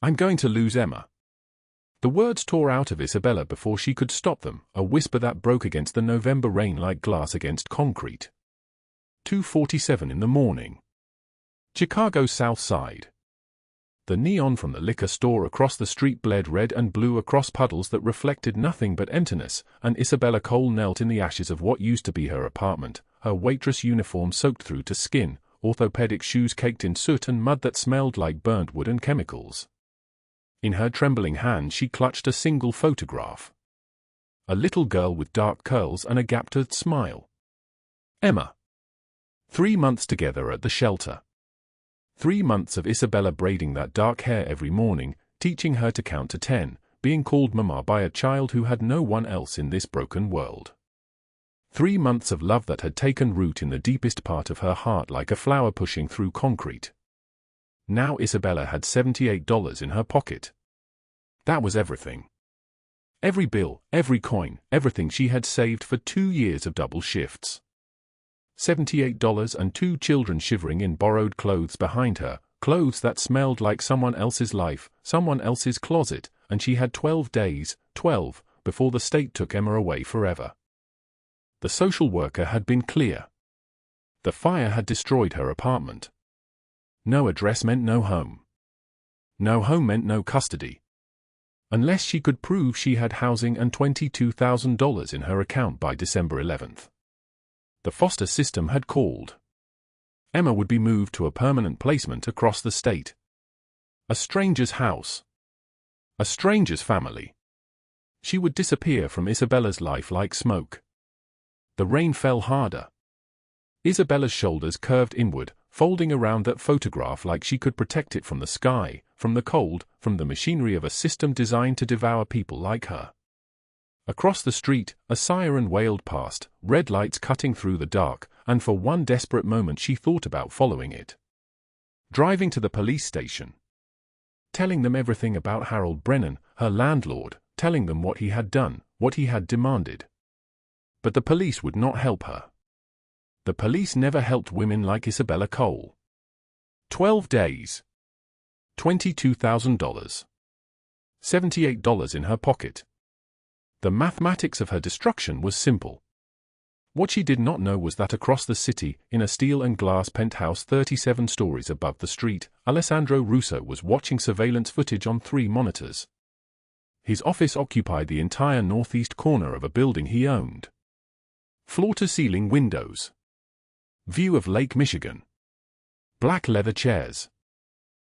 I'm going to lose Emma. The words tore out of Isabella before she could stop them, a whisper that broke against the November rain like glass against concrete. 2:47 in the morning. Chicago's South Side. The neon from the liquor store across the street bled red and blue across puddles that reflected nothing but emptiness, and Isabella Cole knelt in the ashes of what used to be her apartment, her waitress uniform soaked through to skin, orthopedic shoes caked in soot and mud that smelled like burnt wood and chemicals. In her trembling hand she clutched a single photograph. A little girl with dark curls and a gap-toothed smile. Emma. 3 months together at the shelter. 3 months of Isabella braiding that dark hair every morning, teaching her to count to 10, being called Mama by a child who had no one else in this broken world. 3 months of love that had taken root in the deepest part of her heart like a flower pushing through concrete. Now Isabella had $78 in her pocket. That was everything. Every bill, every coin, everything she had saved for 2 years of double shifts. $78 and 2 children shivering in borrowed clothes behind her, clothes that smelled like someone else's life, someone else's closet, and she had 12 days, 12, before the state took Emma away forever. The social worker had been clear. The fire had destroyed her apartment. No address meant no home. No home meant no custody. Unless she could prove she had housing and $22,000 in her account by December 11th. The foster system had called. Emma would be moved to a permanent placement across the state. A stranger's house. A stranger's family. She would disappear from Isabella's life like smoke. The rain fell harder. Isabella's shoulders curved inward, folding around that photograph like she could protect it from the sky, from the cold, from the machinery of a system designed to devour people like her. Across the street, a siren wailed past, red lights cutting through the dark, and for one desperate moment she thought about following it. Driving to the police station. Telling them everything about Harold Brennan, her landlord, telling them what he had done, what he had demanded. But the police would not help her. The police never helped women like Isabella Cole. 12 days. $22,000. $78 in her pocket. The mathematics of her destruction was simple. What she did not know was that across the city, in a steel and glass penthouse 37 stories above the street, Alessandro Russo was watching surveillance footage on 3 monitors. His office occupied the entire northeast corner of a building he owned. Floor-to-ceiling windows. View of Lake Michigan. Black leather chairs.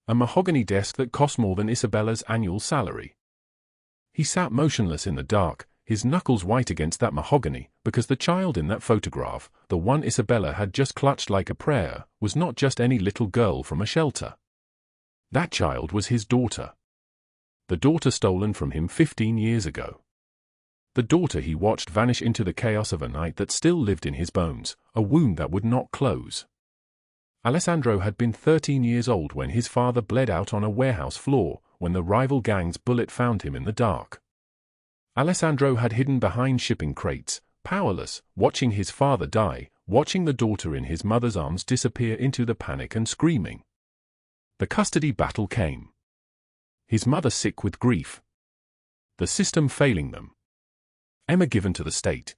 A mahogany desk that cost more than Isabella's annual salary. He sat motionless in the dark, his knuckles white against that mahogany, because the child in that photograph, the one Isabella had just clutched like a prayer, was not just any little girl from a shelter. That child was his daughter. The daughter stolen from him 15 years ago. The daughter he watched vanish into the chaos of a night that still lived in his bones, a wound that would not close. Alessandro had been 13 years old when his father bled out on a warehouse floor, when the rival gang's bullet found him in the dark. Alessandro had hidden behind shipping crates, powerless, watching his father die, watching the daughter in his mother's arms disappear into the panic and screaming. The custody battle came. His mother sick with grief. The system failing them. Emma given to the state.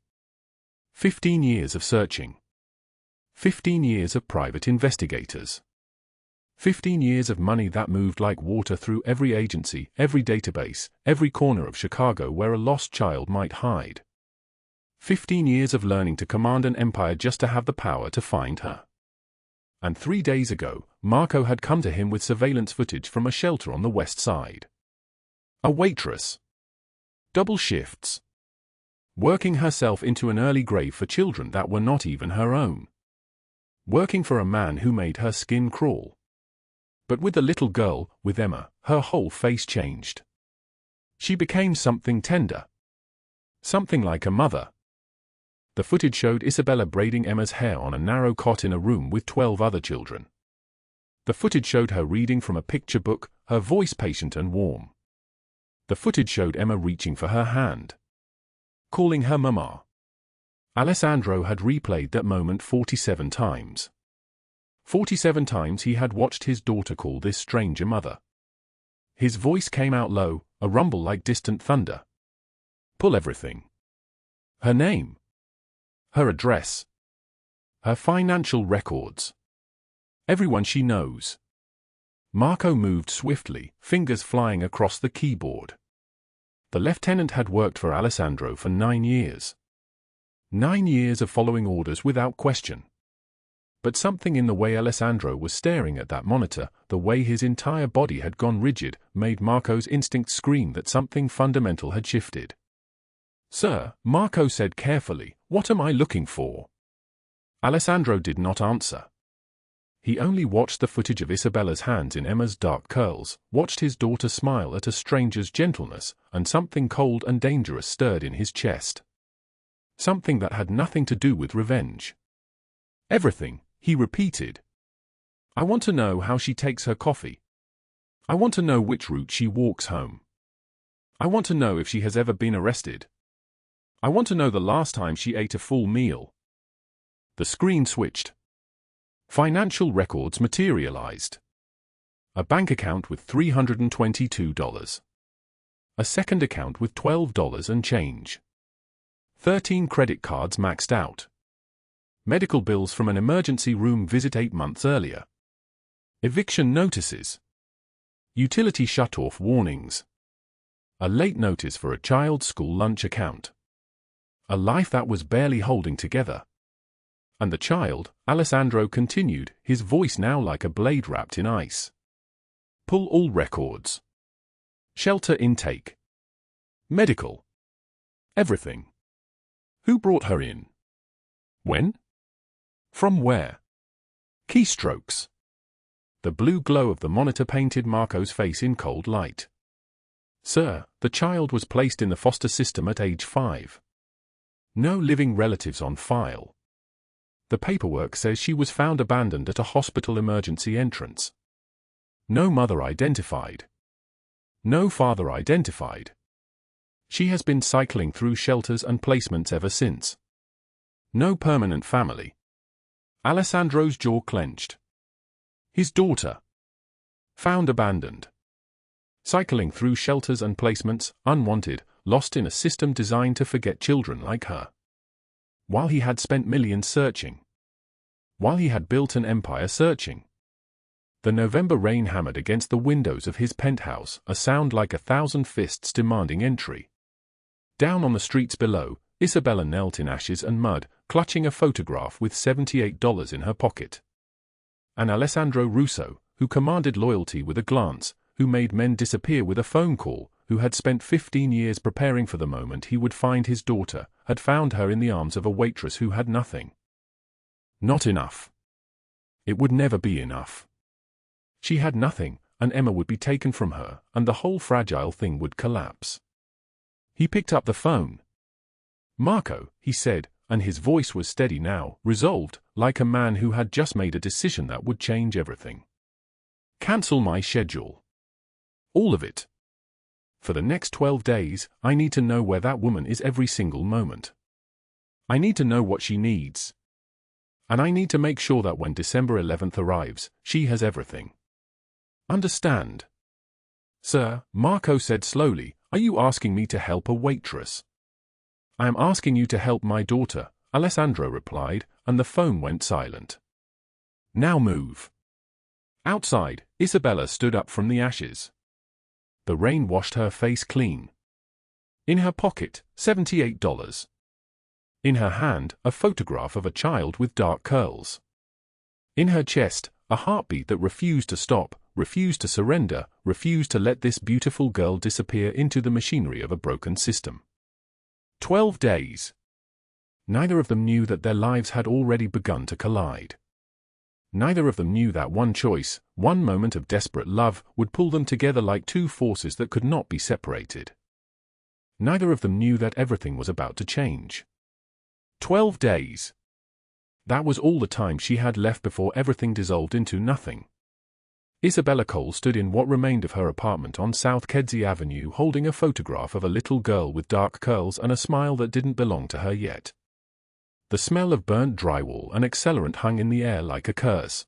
15 years of searching. 15 years of private investigators. 15 years of money that moved like water through every agency, every database, every corner of Chicago where a lost child might hide. 15 years of learning to command an empire just to have the power to find her. And 3 days ago, Marco had come to him with surveillance footage from a shelter on the west side. A waitress. Double shifts. Working herself into an early grave for children that were not even her own. Working for a man who made her skin crawl. But with the little girl, with Emma, her whole face changed. She became something tender. Something like a mother. The footage showed Isabella braiding Emma's hair on a narrow cot in a room with 12 other children. The footage showed her reading from a picture book, her voice patient and warm. The footage showed Emma reaching for her hand. Calling her Mama. Alessandro had replayed that moment 47 times. 47 times he had watched his daughter call this stranger mother. His voice came out low, a rumble like distant thunder. Pull everything. Her name. Her address. Her financial records. Everyone she knows. Marco moved swiftly, fingers flying across the keyboard. The lieutenant had worked for Alessandro for 9 years. 9 years of following orders without question. But something in the way Alessandro was staring at that monitor, the way his entire body had gone rigid, made Marco's instinct scream that something fundamental had shifted. "Sir," Marco said carefully, "what am I looking for?" Alessandro did not answer. He only watched the footage of Isabella's hands in Emma's dark curls, watched his daughter smile at a stranger's gentleness, and something cold and dangerous stirred in his chest. Something that had nothing to do with revenge. "Everything," he repeated. "I want to know how she takes her coffee. I want to know which route she walks home. I want to know if she has ever been arrested. I want to know the last time she ate a full meal." The screen switched. Financial records materialized. A bank account with $322. A second account with $12 and change. 13 credit cards maxed out. Medical bills from an emergency room visit 8 months earlier. Eviction notices. Utility shut-off warnings. A late notice for a child's school lunch account. A life that was barely holding together. And the child, Alessandro continued, his voice now like a blade wrapped in ice. Pull all records. Shelter intake. Medical. Everything. Who brought her in? When? From where? Keystrokes. The blue glow of the monitor painted Marco's face in cold light. "Sir, the child was placed in the foster system at age 5. No living relatives on file. The paperwork says she was found abandoned at a hospital emergency entrance. No mother identified. No father identified. She has been cycling through shelters and placements ever since. No permanent family." Alessandro's jaw clenched. His daughter. Found abandoned. Cycling through shelters and placements, unwanted, lost in a system designed to forget children like her. While he had spent millions searching. While he had built an empire searching. The November rain hammered against the windows of his penthouse, a sound like 1,000 fists demanding entry. Down on the streets below, Isabella knelt in ashes and mud, clutching a photograph with $78 in her pocket. And Alessandro Russo, who commanded loyalty with a glance, who made men disappear with a phone call, who had spent 15 years preparing for the moment he would find his daughter, had found her in the arms of a waitress who had nothing. Not enough. It would never be enough. She had nothing, and Emma would be taken from her, and the whole fragile thing would collapse. He picked up the phone. "Marco," he said, and his voice was steady now, resolved, like a man who had just made a decision that would change everything. "Cancel my schedule. All of it. For the next 12 days, I need to know where that woman is every single moment. I need to know what she needs. And I need to make sure that when December 11th arrives, she has everything. Understand?" "Sir," Marco said slowly, "are you asking me to help a waitress?" "I am asking you to help my daughter," Alessandro replied, and the phone went silent. "Now move." Outside, Isabella stood up from the ashes. The rain washed her face clean. In her pocket, $78. In her hand, a photograph of a child with dark curls. In her chest, a heartbeat that refused to stop, refused to surrender, refused to let this beautiful girl disappear into the machinery of a broken system. 12 days. Neither of them knew that their lives had already begun to collide. Neither of them knew that one choice, one moment of desperate love, would pull them together like two forces that could not be separated. Neither of them knew that everything was about to change. 12 days. That was all the time she had left before everything dissolved into nothing. Isabella Cole stood in what remained of her apartment on South Kedzie Avenue holding a photograph of a little girl with dark curls and a smile that didn't belong to her yet. The smell of burnt drywall and accelerant hung in the air like a curse.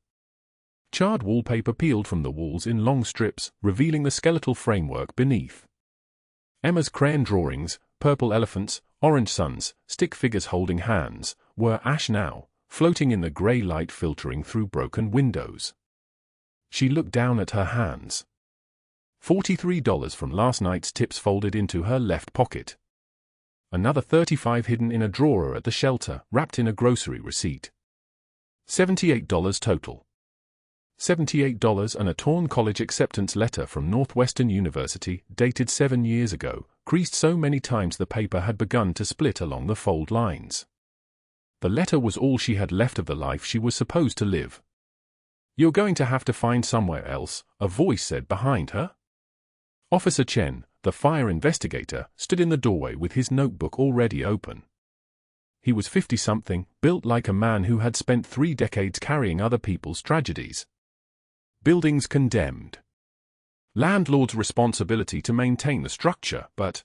Charred wallpaper peeled from the walls in long strips, revealing the skeletal framework beneath. Emma's crayon drawings, purple elephants, orange suns, stick figures holding hands, were ash now, floating in the grey light filtering through broken windows. She looked down at her hands. $43 from last night's tips folded into her left pocket. Another $35 hidden in a drawer at the shelter, wrapped in a grocery receipt. $78 total. $78 and a torn college acceptance letter from Northwestern University, dated 7 years ago, creased so many times the paper had begun to split along the fold lines. The letter was all she had left of the life she was supposed to live. "You're going to have to find somewhere else," a voice said behind her. Officer Chen, the fire investigator, stood in the doorway with his notebook already open. He was 50-something, built like a man who had spent 3 decades carrying other people's tragedies. Buildings condemned. Landlord's responsibility to maintain the structure, but...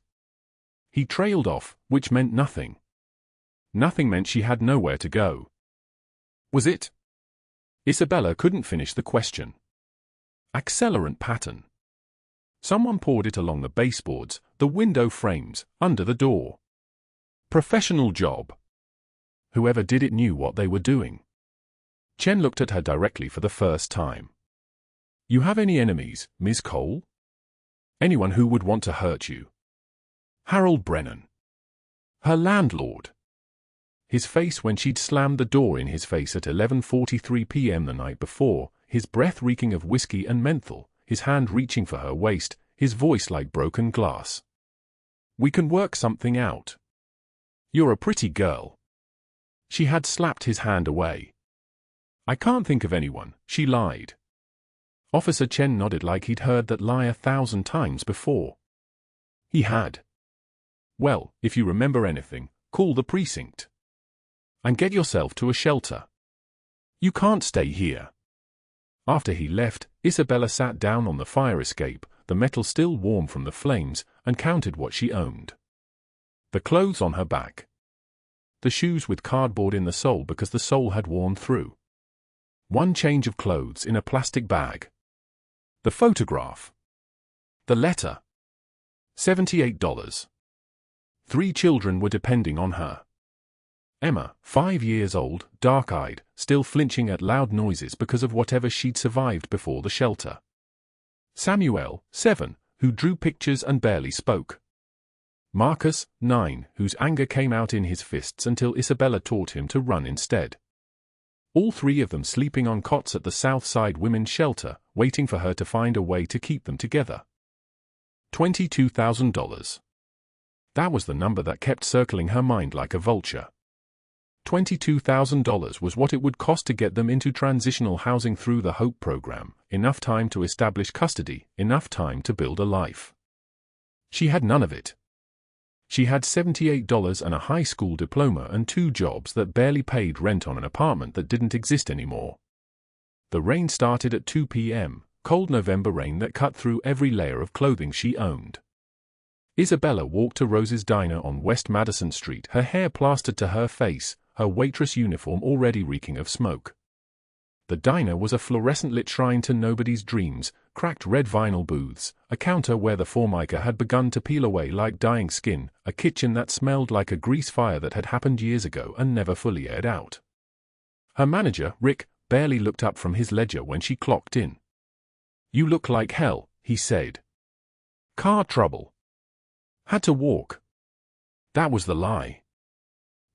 He trailed off, which meant nothing. Nothing meant she had nowhere to go. Was it? Isabella couldn't finish the question. Accelerant pattern. Someone poured it along the baseboards, the window frames, under the door. Professional job. Whoever did it knew what they were doing. Chen looked at her directly for the first time. "You have any enemies, Ms. Cole? Anyone who would want to hurt you?" Harold Brennan. Her landlord. His face when she'd slammed the door in his face at 11:43 p.m. the night before, his breath reeking of whiskey and menthol, his hand reaching for her waist, his voice like broken glass. "We can work something out. You're a pretty girl." She had slapped his hand away. "I can't think of anyone," she lied. Officer Chen nodded like he'd heard that lie 1,000 times before. He had. "Well, if you remember anything, call the precinct. And get yourself to a shelter. You can't stay here." After he left, Isabella sat down on the fire escape, the metal still warm from the flames, and counted what she owned. The clothes on her back. The shoes with cardboard in the sole because the sole had worn through. 1 change of clothes in a plastic bag. The photograph. The letter. $78. 3 children were depending on her. Emma, 5 years old, dark-eyed, still flinching at loud noises because of whatever she'd survived before the shelter. Samuel, 7, who drew pictures and barely spoke. Marcus, 9, whose anger came out in his fists until Isabella taught him to run instead. All 3 of them sleeping on cots at the Southside Women's Shelter, waiting for her to find a way to keep them together. $22,000. That was the number that kept circling her mind like a vulture. $22,000 was what it would cost to get them into transitional housing through the HOPE program, enough time to establish custody, enough time to build a life. She had none of it. She had $78 and a high school diploma and 2 jobs that barely paid rent on an apartment that didn't exist anymore. The rain started at 2 p.m., cold November rain that cut through every layer of clothing she owned. Isabella walked to Rose's Diner on West Madison Street, her hair plastered to her face, her waitress uniform already reeking of smoke. The diner was a fluorescent-lit shrine to nobody's dreams, cracked red vinyl booths, a counter where the formica had begun to peel away like dying skin, a kitchen that smelled like a grease fire that had happened years ago and never fully aired out. Her manager, Rick, barely looked up from his ledger when she clocked in. "You look like hell," he said. "Car trouble. Had to walk." That was the lie.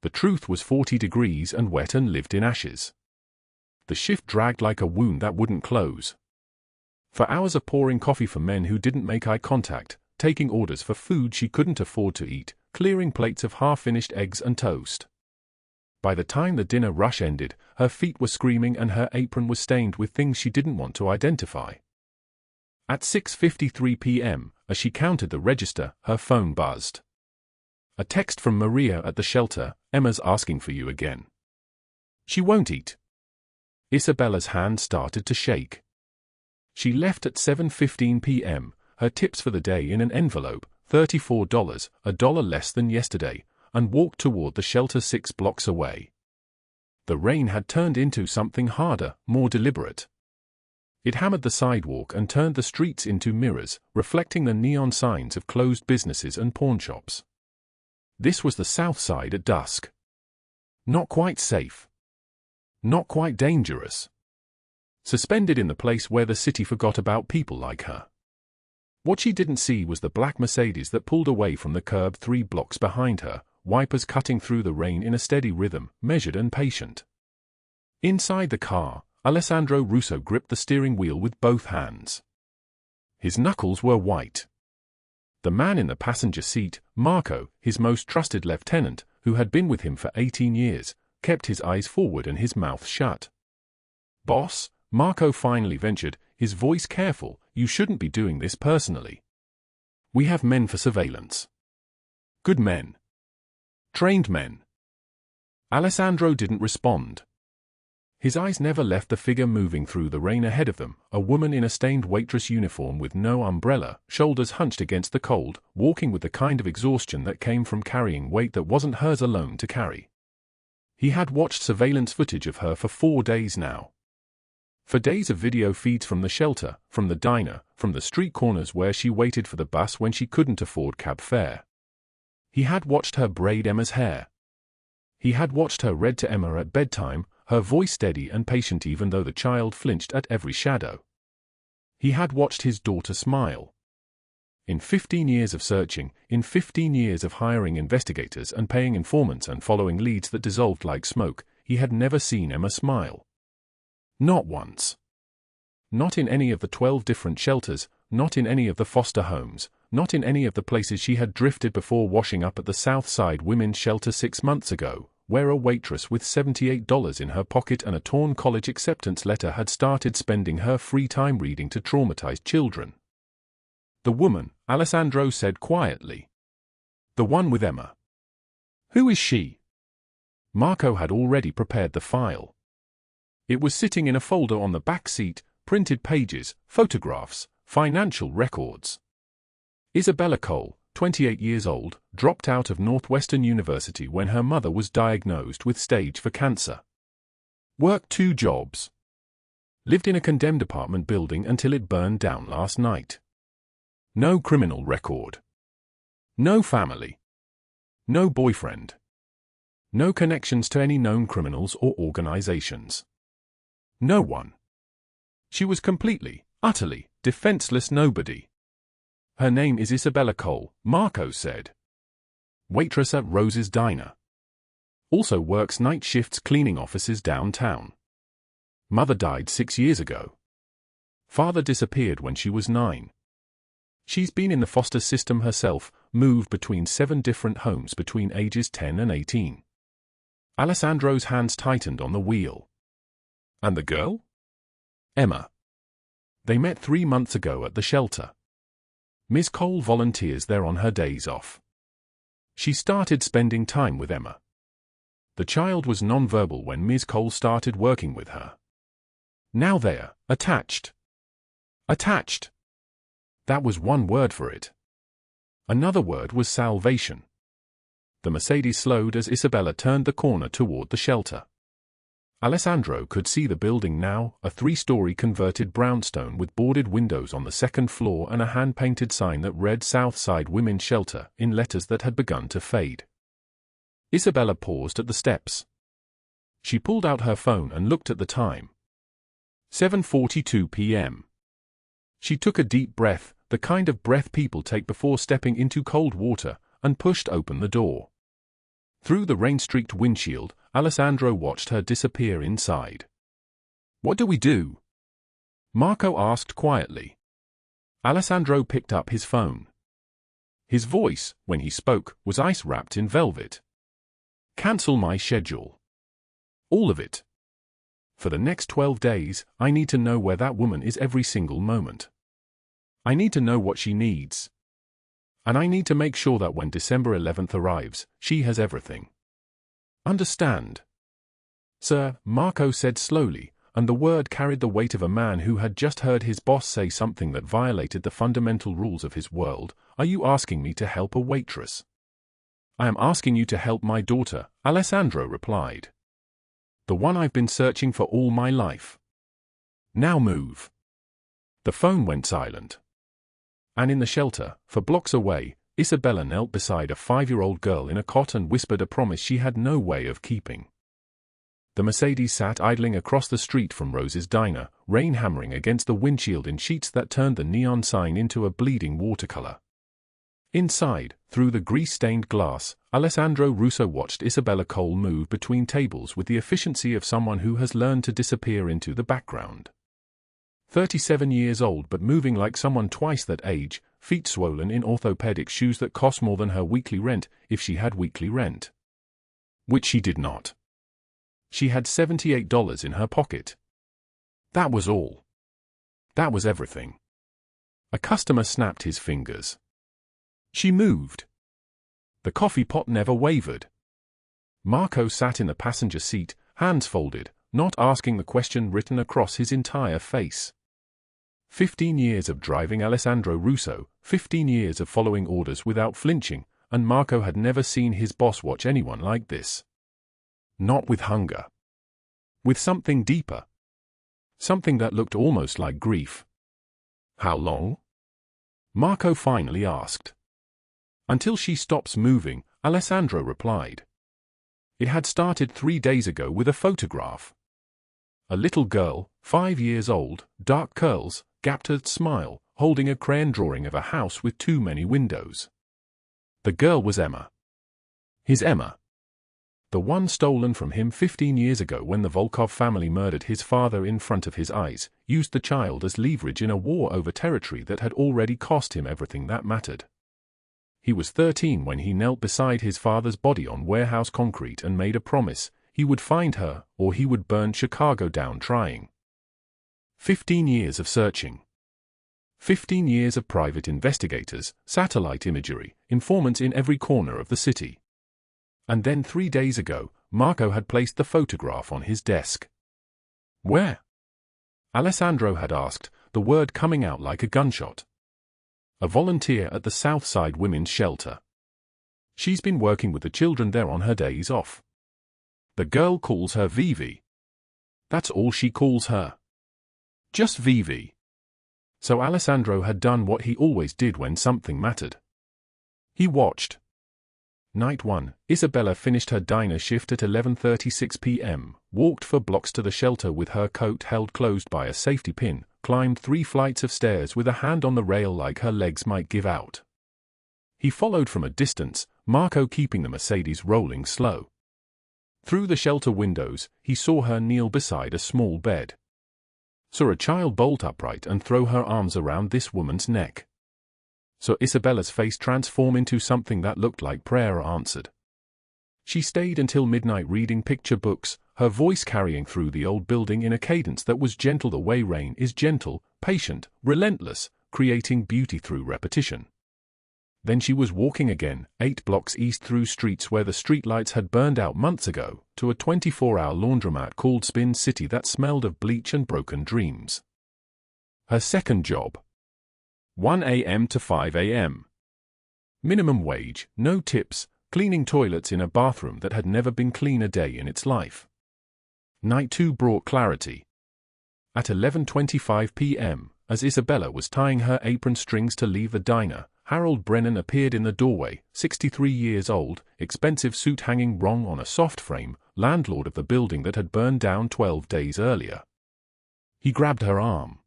The truth was 40 degrees and wet and lived in ashes. The shift dragged like a wound that wouldn't close. For hours of pouring coffee for men who didn't make eye contact, taking orders for food she couldn't afford to eat, clearing plates of half-finished eggs and toast. By the time the dinner rush ended, her feet were screaming and her apron was stained with things she didn't want to identify. At 6:53 p.m., as she counted the register, her phone buzzed. A text from Maria at the shelter, "Emma's asking for you again. She won't eat." Isabella's hand started to shake. She left at 7:15 p.m., her tips for the day in an envelope, $34, $1 less than yesterday, and walked toward the shelter 6 blocks away. The rain had turned into something harder, more deliberate. It hammered the sidewalk and turned the streets into mirrors, reflecting the neon signs of closed businesses and pawnshops. This was the South Side at dusk. Not quite safe. Not quite dangerous. Suspended in the place where the city forgot about people like her. What she didn't see was the black Mercedes that pulled away from the curb 3 blocks behind her, wipers cutting through the rain in a steady rhythm, measured and patient. Inside the car, Alessandro Russo gripped the steering wheel with both hands. His knuckles were white. The man in the passenger seat, Marco, his most trusted lieutenant, who had been with him for 18 years, kept his eyes forward and his mouth shut. "Boss," Marco finally ventured, his voice careful, "you shouldn't be doing this personally. We have men for surveillance. Good men. Trained men." Alessandro didn't respond. His eyes never left the figure moving through the rain ahead of them, a woman in a stained waitress uniform with no umbrella, shoulders hunched against the cold, walking with the kind of exhaustion that came from carrying weight that wasn't hers alone to carry. He had watched surveillance footage of her for 4 days now. For days of video feeds from the shelter, from the diner, from the street corners where she waited for the bus when she couldn't afford cab fare. He had watched her braid Emma's hair. He had watched her read to Emma at bedtime, her voice steady and patient even though the child flinched at every shadow. He had watched his daughter smile. In 15 years of searching, in 15 years of hiring investigators and paying informants and following leads that dissolved like smoke, he had never seen Emma smile. Not once. Not in any of the 12 different shelters, not in any of the foster homes, not in any of the places she had drifted before washing up at the South Side Women's Shelter 6 months ago, where a waitress with $78 in her pocket and a torn college acceptance letter had started spending her free time reading to traumatized children. "The woman," Alessandro said quietly. "The one with Emma." "Who is she?" Marco had already prepared the file. It was sitting in a folder on the back seat, printed pages, photographs, financial records. Isabella Cole, 28 years old, dropped out of Northwestern University when her mother was diagnosed with stage 4 cancer. Worked 2 jobs. Lived in a condemned apartment building until it burned down last night. No criminal record. No family. No boyfriend. No connections to any known criminals or organizations. No one. She was completely, utterly, defenseless nobody. "Her name is Isabella Cole," Marco said. "Waitress at Rose's Diner. Also works night shifts cleaning offices downtown. Mother died 6 years ago. Father disappeared when she was 9. She's been in the foster system herself, moved between 7 different homes between ages 10 and 18. Alessandro's hands tightened on the wheel. "And the girl?" "Emma. They met 3 months ago at the shelter. Ms. Cole volunteers there on her days off. She started spending time with Emma. The child was nonverbal when Ms. Cole started working with her. Now they're attached. Attached. That was one word for it. Another word was salvation." The Mercedes slowed as Isabella turned the corner toward the shelter. Alessandro could see the building now, a 3-story converted brownstone with boarded windows on the 2nd floor and a hand-painted sign that read South Side Women's Shelter in letters that had begun to fade. Isabella paused at the steps. She pulled out her phone and looked at the time. 7:42 p.m. She took a deep breath, the kind of breath people take before stepping into cold water, and pushed open the door. Through the rain-streaked windshield, Alessandro watched her disappear inside. "What do we do?" Marco asked quietly. Alessandro picked up his phone. His voice, when he spoke, was ice-wrapped in velvet. "Cancel my schedule. All of it. For the next 12 days, I need to know where that woman is every single moment. I need to know what she needs. And I need to make sure that when December 11th arrives, she has everything. Understand?" "Sir," Marco said slowly, and the word carried the weight of a man who had just heard his boss say something that violated the fundamental rules of his world. "Are you asking me to help a waitress?" "I am asking you to help my daughter," Alessandro replied. "The one I've been searching for all my life. Now move." The phone went silent. And in the shelter, for blocks away, Isabella knelt beside a 5-year-old girl in a cot and whispered a promise she had no way of keeping. The Mercedes sat idling across the street from Rose's diner, rain hammering against the windshield in sheets that turned the neon sign into a bleeding watercolor. Inside, through the grease-stained glass, Alessandro Russo watched Isabella Cole move between tables with the efficiency of someone who has learned to disappear into the background. 37 years old but moving like someone twice that age, feet swollen in orthopedic shoes that cost more than her weekly rent, if she had weekly rent. Which she did not. She had $78 in her pocket. That was all. That was everything. A customer snapped his fingers. She moved. The coffee pot never wavered. Marco sat in the passenger seat, hands folded, not asking the question written across his entire face. 15 years of driving Alessandro Russo, 15 years of following orders without flinching, and Marco had never seen his boss watch anyone like this. Not with hunger. With something deeper. Something that looked almost like grief. How long? Marco finally asked. Until she stops moving, Alessandro replied. It had started 3 days ago with a photograph. A little girl, 5 years old, dark curls, gapped smile, holding a crayon drawing of a house with too many windows. The girl was Emma. His Emma. The one stolen from him 15 years ago when the Volkov family murdered his father in front of his eyes, used the child as leverage in a war over territory that had already cost him everything that mattered. He was 13 when he knelt beside his father's body on warehouse concrete and made a promise: he would find her, or he would burn Chicago down trying. 15 years of searching. 15 years of private investigators, satellite imagery, informants in every corner of the city. And then 3 days ago, Marco had placed the photograph on his desk. Where? Alessandro had asked, the word coming out like a gunshot. A volunteer at the Southside Women's Shelter. She's been working with the children there on her days off. The girl calls her Vivi. That's all she calls her. Just Vivi. So Alessandro had done what he always did when something mattered. He watched. Night 1, Isabella finished her diner shift at 11:36 p.m., walked for blocks to the shelter with her coat held closed by a safety pin, climbed 3 flights of stairs with a hand on the rail like her legs might give out. He followed from a distance, Marco keeping the Mercedes rolling slow. Through the shelter windows, he saw her kneel beside a small bed. Saw a child bolt upright and throw her arms around this woman's neck. Saw Isabella's face transform into something that looked like prayer answered. She stayed until midnight reading picture books, her voice carrying through the old building in a cadence that was gentle the way rain is gentle, patient, relentless, creating beauty through repetition. Then she was walking again, 8 blocks east through streets where the streetlights had burned out months ago, to a 24-hour laundromat called Spin City that smelled of bleach and broken dreams. Her second job. 1 a.m. to 5 a.m. Minimum wage, no tips, cleaning toilets in a bathroom that had never been clean a day in its life. Night 2 brought clarity. At 11:25 p.m., as Isabella was tying her apron strings to leave the diner, Harold Brennan appeared in the doorway, 63 years old, expensive suit hanging wrong on a soft frame, landlord of the building that had burned down 12 days earlier. He grabbed her arm.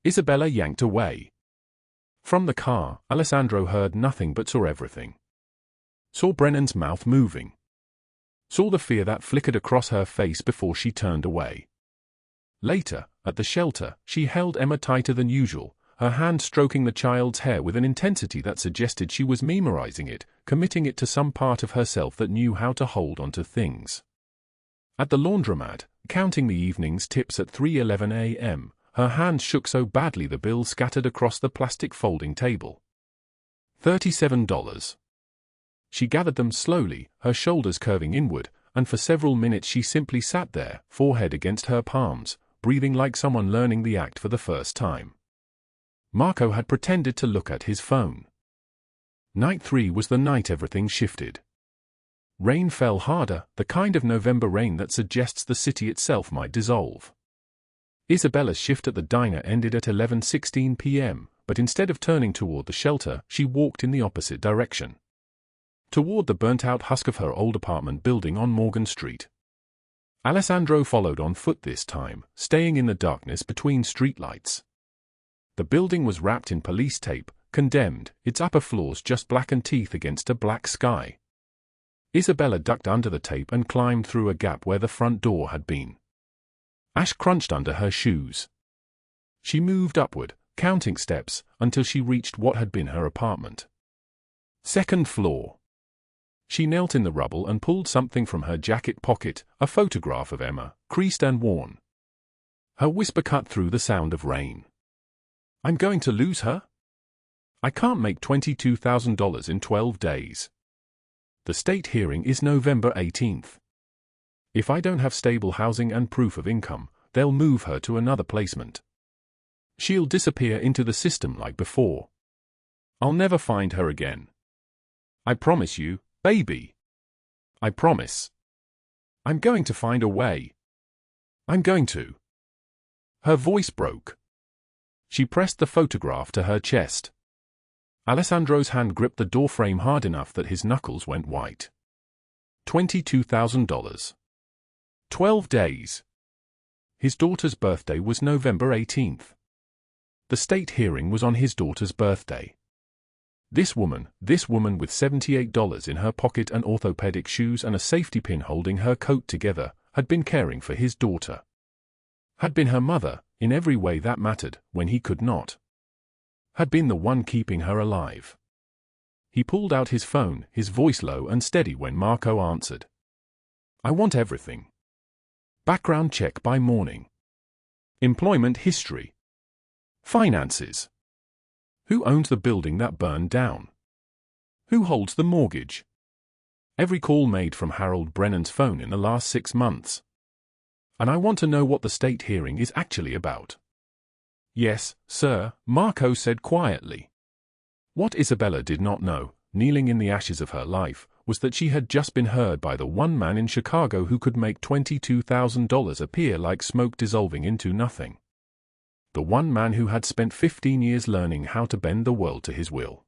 Isabella yanked away. From the car, Alessandro heard nothing but saw everything. Saw Brennan's mouth moving. Saw the fear that flickered across her face before she turned away. Later, at the shelter, she held Emma tighter than usual, her hand stroking the child's hair with an intensity that suggested she was memorizing it, committing it to some part of herself that knew how to hold onto things. At the laundromat, counting the evening's tips at 3:11 a.m., her hands shook so badly the bills scattered across the plastic folding table. $37. She gathered them slowly, her shoulders curving inward, and for several minutes she simply sat there, forehead against her palms, breathing like someone learning the act for the first time. Marco had pretended to look at his phone. Night 3 was the night everything shifted. Rain fell harder, the kind of November rain that suggests the city itself might dissolve. Isabella's shift at the diner ended at 11:16 p.m., but instead of turning toward the shelter, she walked in the opposite direction. Toward the burnt-out husk of her old apartment building on Morgan Street. Alessandro followed on foot this time, staying in the darkness between streetlights. The building was wrapped in police tape, condemned, its upper floors just blackened teeth against a black sky. Isabella ducked under the tape and climbed through a gap where the front door had been. Ash crunched under her shoes. She moved upward, counting steps, until she reached what had been her apartment. Second floor. She knelt in the rubble and pulled something from her jacket pocket, a photograph of Emma, creased and worn. Her whisper cut through the sound of rain. "I'm going to lose her? I can't make $22,000 in 12 days. The state hearing is November 18th. If I don't have stable housing and proof of income, they'll move her to another placement. She'll disappear into the system like before. I'll never find her again. I promise you, baby. I promise. I'm going to find a way. I'm going to." Her voice broke. She pressed the photograph to her chest. Alessandro's hand gripped the doorframe hard enough that his knuckles went white. $22,000. 12 days. His daughter's birthday was November 18th. The state hearing was on his daughter's birthday. This woman with $78 in her pocket and orthopedic shoes and a safety pin holding her coat together, had been caring for his daughter. Had been her mother, in every way that mattered, when he could not. Had been the one keeping her alive. He pulled out his phone, his voice low and steady when Marco answered. "I want everything. Background check by morning. Employment history. Finances. Who owns the building that burned down? Who holds the mortgage? Every call made from Harold Brennan's phone in the last 6 months. And I want to know what the state hearing is actually about." "Yes, sir," Marco said quietly. What Isabella did not know, kneeling in the ashes of her life, was that she had just been heard by the one man in Chicago who could make $22,000 appear like smoke dissolving into nothing. The one man who had spent 15 years learning how to bend the world to his will.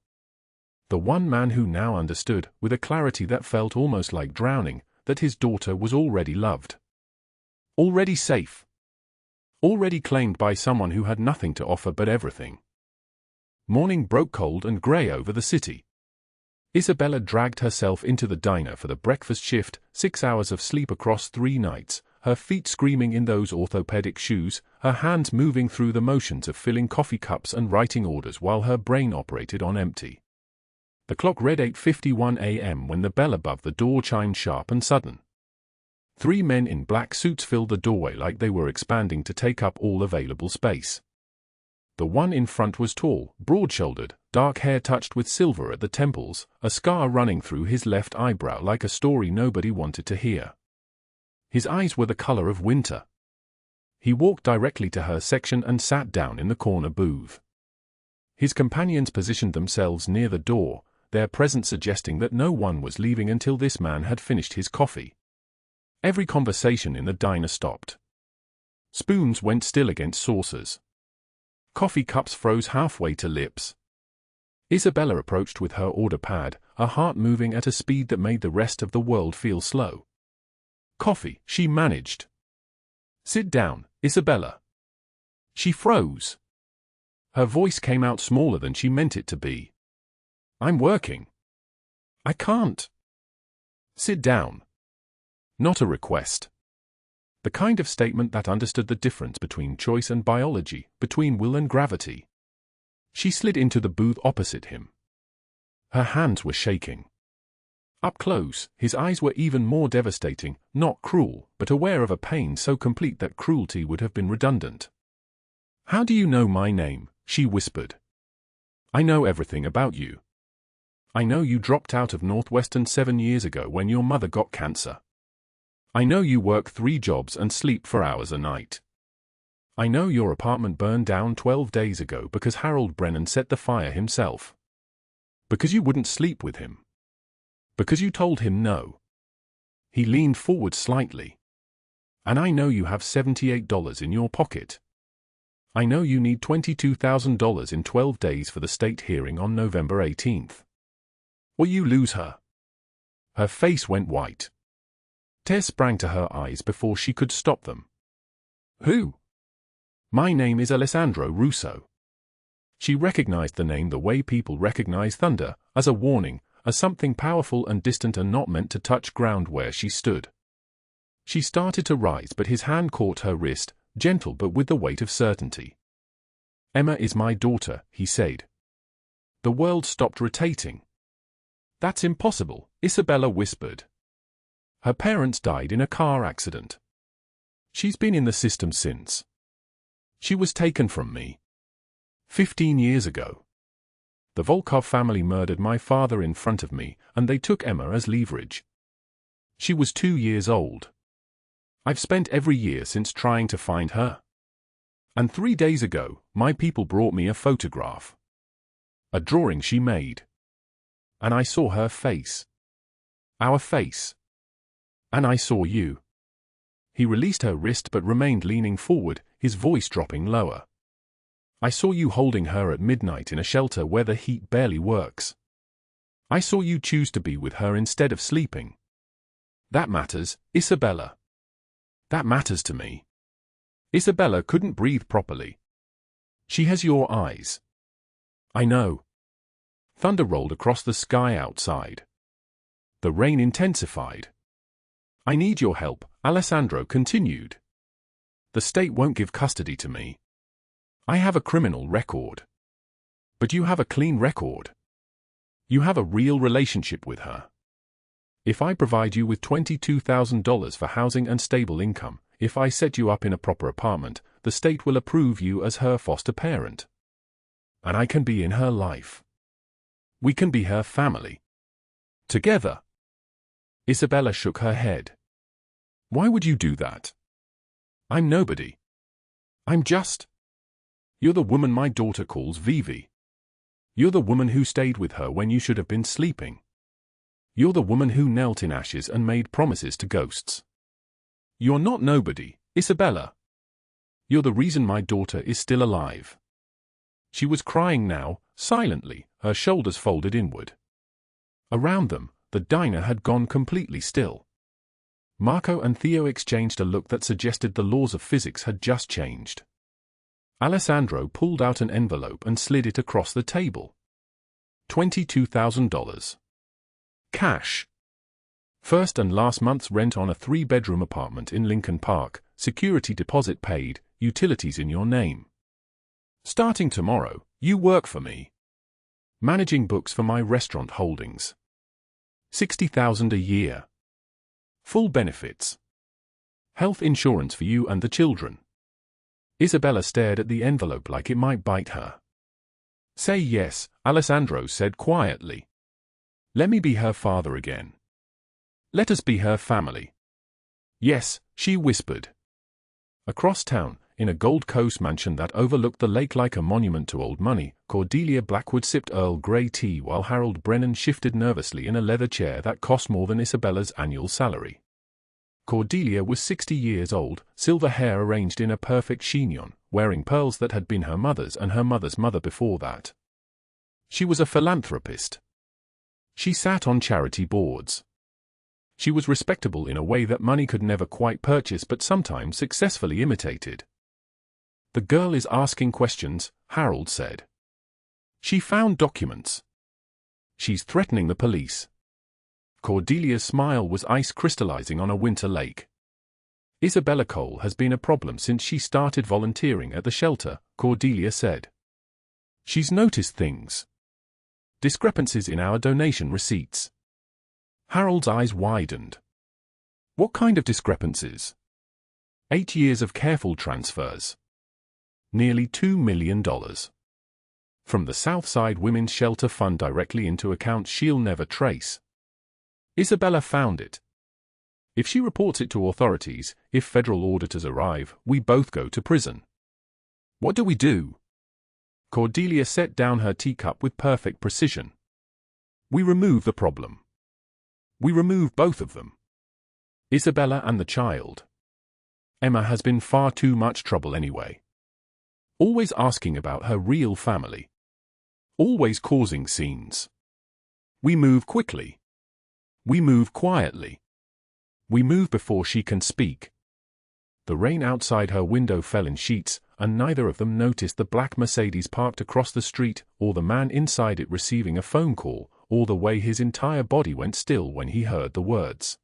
The one man who now understood, with a clarity that felt almost like drowning, that his daughter was already loved. Already safe. Already claimed by someone who had nothing to offer but everything. Morning broke cold and grey over the city. Isabella dragged herself into the diner for the breakfast shift, 6 hours of sleep across 3 nights, her feet screaming in those orthopedic shoes, her hands moving through the motions of filling coffee cups and writing orders while her brain operated on empty. The clock read 8:51 a.m. when the bell above the door chimed sharp and sudden. 3 men in black suits filled the doorway like they were expanding to take up all available space. The one in front was tall, broad-shouldered, dark hair touched with silver at the temples, a scar running through his left eyebrow like a story nobody wanted to hear. His eyes were the color of winter. He walked directly to her section and sat down in the corner booth. His companions positioned themselves near the door, their presence suggesting that no one was leaving until this man had finished his coffee. Every conversation in the diner stopped. Spoons went still against saucers. Coffee cups froze halfway to lips. Isabella approached with her order pad, her heart moving at a speed that made the rest of the world feel slow. "Coffee," she managed. "Sit down, Isabella." She froze. Her voice came out smaller than she meant it to be. "I'm working. I can't." "Sit down." Not a request. The kind of statement that understood the difference between choice and biology, between will and gravity. She slid into the booth opposite him. Her hands were shaking. Up close, his eyes were even more devastating, not cruel, but aware of a pain so complete that cruelty would have been redundant. "How do you know my name?" she whispered. "I know everything about you. I know you dropped out of Northwestern 7 years ago when your mother got cancer. I know you work 3 jobs and sleep for hours a night. I know your apartment burned down 12 days ago because Harold Brennan set the fire himself. Because you wouldn't sleep with him. Because you told him no." He leaned forward slightly. "And I know you have $78 in your pocket. I know you need $22,000 in 12 days for the state hearing on November 18th. Or you lose her. Her face went white. Tears sprang to her eyes before she could stop them. Who? My name is Alessandro Russo. She recognized the name the way people recognize thunder, as a warning, as something powerful and distant and not meant to touch ground where she stood. She started to rise, but his hand caught her wrist, gentle but with the weight of certainty. Emma is my daughter, he said. The world stopped rotating. That's impossible, Isabella whispered. Her parents died in a car accident. She's been in the system since. She was taken from me 15 years ago. The Volkov family murdered my father in front of me, and they took Emma as leverage. She was 2 years old. I've spent every year since trying to find her. And 3 days ago, my people brought me a photograph. A drawing she made. And I saw her face. Our face. And I saw you. He released her wrist but remained leaning forward, his voice dropping lower. I saw you holding her at midnight in a shelter where the heat barely works. I saw you choose to be with her instead of sleeping. That matters, Isabella. That matters to me. Isabella couldn't breathe properly. She has your eyes. I know. Thunder rolled across the sky outside. The rain intensified. I need your help, Alessandro continued. The state won't give custody to me. I have a criminal record. But you have a clean record. You have a real relationship with her. If I provide you with $22,000 for housing and stable income, if I set you up in a proper apartment, the state will approve you as her foster parent. And I can be in her life. We can be her family. Together. Isabella shook her head. Why would you do that? I'm nobody. I'm just. You're the woman my daughter calls Vivi. You're the woman who stayed with her when you should have been sleeping. You're the woman who knelt in ashes and made promises to ghosts. You're not nobody, Isabella. You're the reason my daughter is still alive. She was crying now, silently, her shoulders folded inward. Around them, the diner had gone completely still. Marco and Theo exchanged a look that suggested the laws of physics had just changed. Alessandro pulled out an envelope and slid it across the table. $22,000. Cash. First and last month's rent on a 3-bedroom apartment in Lincoln Park, security deposit paid, utilities in your name. Starting tomorrow, you work for me. Managing books for my restaurant holdings. $60,000 a year. Full benefits. Health insurance for you and the children. Isabella stared at the envelope like it might bite her. Say yes, Alessandro said quietly. Let me be her father again. Let us be her family. Yes, she whispered. Across town, in a Gold Coast mansion that overlooked the lake like a monument to old money, Cordelia Blackwood sipped Earl Grey tea while Harold Brennan shifted nervously in a leather chair that cost more than Isabella's annual salary. Cordelia was 60 years old, silver hair arranged in a perfect chignon, wearing pearls that had been her mother's and her mother's mother before that. She was a philanthropist. She sat on charity boards. She was respectable in a way that money could never quite purchase but sometimes successfully imitated. The girl is asking questions, Harold said. She found documents. She's threatening the police. Cordelia's smile was ice crystallizing on a winter lake. Isabella Cole has been a problem since she started volunteering at the shelter, Cordelia said. She's noticed things. Discrepancies in our donation receipts. Harold's eyes widened. What kind of discrepancies? 8 years of careful transfers. Nearly $2 million. From the Southside Women's Shelter Fund directly into accounts she'll never trace. Isabella found it. If she reports it to authorities, if federal auditors arrive, we both go to prison. What do we do? Cordelia set down her teacup with perfect precision. We remove the problem. We remove both of them. Isabella and the child. Emma has been far too much trouble anyway. Always asking about her real family. Always causing scenes. We move quickly. We move quietly. We move before she can speak. The rain outside her window fell in sheets, and neither of them noticed the black Mercedes parked across the street, or the man inside it receiving a phone call, or the way his entire body went still when he heard the words.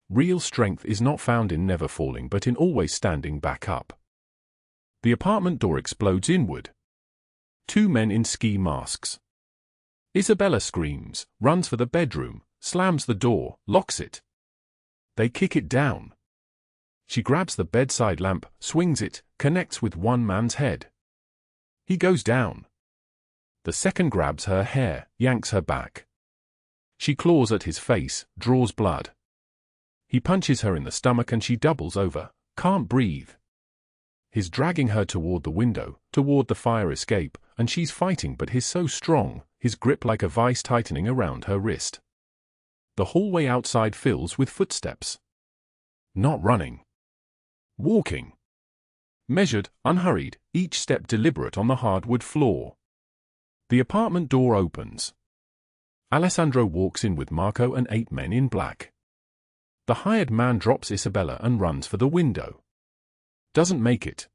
Real strength is not found in never falling but in always standing back up. The apartment door explodes inward. 2 men in ski masks. Isabella screams, runs for the bedroom, slams the door, locks it. They kick it down. She grabs the bedside lamp, swings it, connects with one man's head. He goes down. The second grabs her hair, yanks her back. She claws at his face, draws blood. He punches her in the stomach and she doubles over, can't breathe. He's dragging her toward the window, toward the fire escape, and she's fighting but he's so strong, his grip like a vice tightening around her wrist. The hallway outside fills with footsteps. Not running. Walking. Measured, unhurried, each step deliberate on the hardwood floor. The apartment door opens. Alessandro walks in with Marco and 8 men in black. The hired man drops Isabella and runs for the window. Doesn't make it.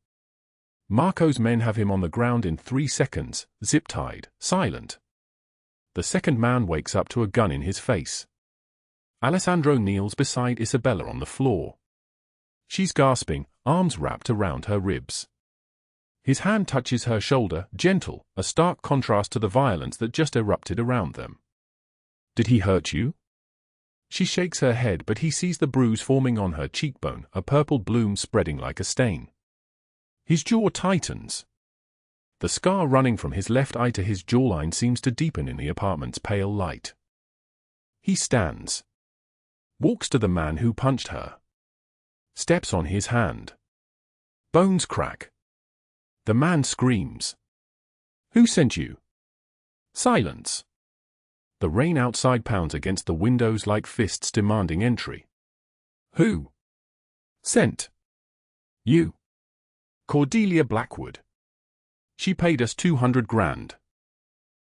Marco's men have him on the ground in 3 seconds, zip-tied, silent. The second man wakes up to a gun in his face. Alessandro kneels beside Isabella on the floor. She's gasping, arms wrapped around her ribs. His hand touches her shoulder, gentle, a stark contrast to the violence that just erupted around them. Did he hurt you? She shakes her head but he sees the bruise forming on her cheekbone, a purple bloom spreading like a stain. His jaw tightens. The scar running from his left eye to his jawline seems to deepen in the apartment's pale light. He stands. Walks to the man who punched her. Steps on his hand. Bones crack. The man screams. Who sent you? Silence. The rain outside pounds against the windows like fists demanding entry. Who sent you? Cordelia Blackwood. She paid us 200 grand.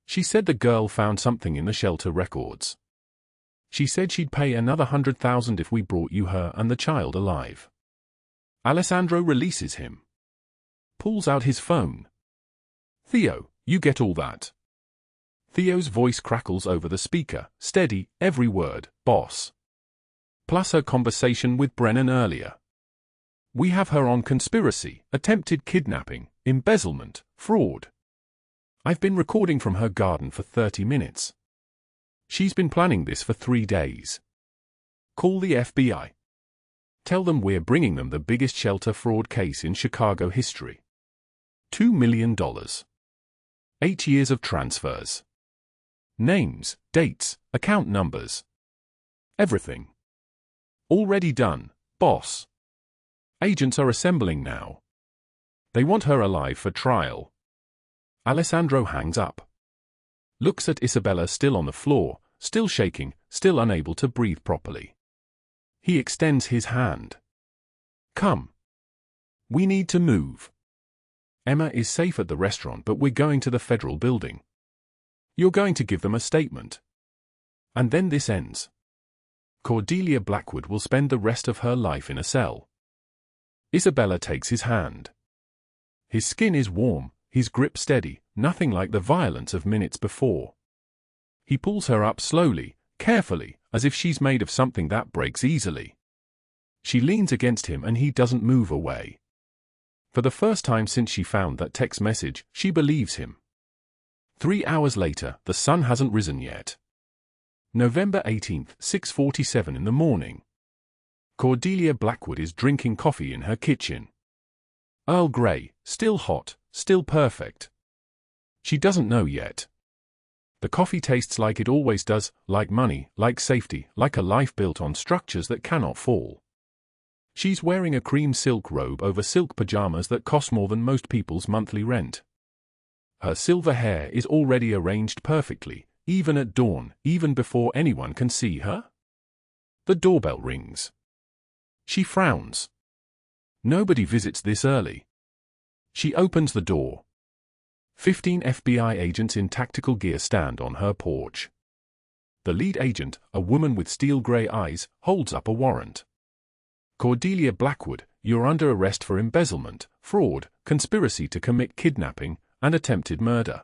She said the girl found something in the shelter records. She said she'd pay another 100,000 if we brought you her and the child alive. Alessandro releases him. Pulls out his phone. Theo, you get all that? Theo's voice crackles over the speaker, steady, every word, boss. Plus her conversation with Brennan earlier. We have her on conspiracy, attempted kidnapping, embezzlement, fraud. I've been recording from her garden for 30 minutes. She's been planning this for 3 days. Call the FBI. Tell them we're bringing them the biggest shelter fraud case in Chicago history. $2 million. 8 years of transfers. Names, dates, account numbers. Everything. Already done, boss. Agents are assembling now. They want her alive for trial. Alessandro hangs up. Looks at Isabella still on the floor, still shaking, still unable to breathe properly. He extends his hand. Come. We need to move. Emma is safe at the restaurant but we're going to the federal building. You're going to give them a statement. And then this ends. Cordelia Blackwood will spend the rest of her life in a cell. Isabella takes his hand. His skin is warm, his grip steady, nothing like the violence of minutes before. He pulls her up slowly, carefully, as if she's made of something that breaks easily. She leans against him and he doesn't move away. For the first time since she found that text message, she believes him. 3 hours later, the sun hasn't risen yet. November 18th, 6:47 in the morning. Cordelia Blackwood is drinking coffee in her kitchen. Earl Grey, still hot, still perfect. She doesn't know yet. The coffee tastes like it always does, like money, like safety, like a life built on structures that cannot fall. She's wearing a cream silk robe over silk pajamas that cost more than most people's monthly rent. Her silver hair is already arranged perfectly, even at dawn, even before anyone can see her. The doorbell rings. She frowns. Nobody visits this early. She opens the door. 15 FBI agents in tactical gear stand on her porch. The lead agent, a woman with steel-gray eyes, holds up a warrant. Cordelia Blackwood, you're under arrest for embezzlement, fraud, conspiracy to commit kidnapping, and attempted murder.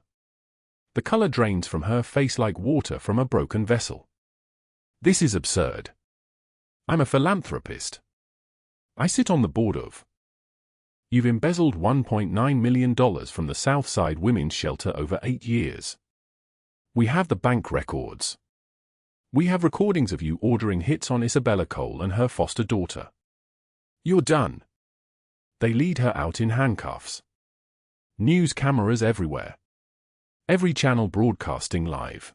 The color drains from her face like water from a broken vessel. This is absurd. I'm a philanthropist. I sit on the board of. You've embezzled $1.9 million from the Southside Women's Shelter over 8 years. We have the bank records. We have recordings of you ordering hits on Isabella Cole and her foster daughter. You're done. They lead her out in handcuffs. News cameras everywhere. Every channel broadcasting live.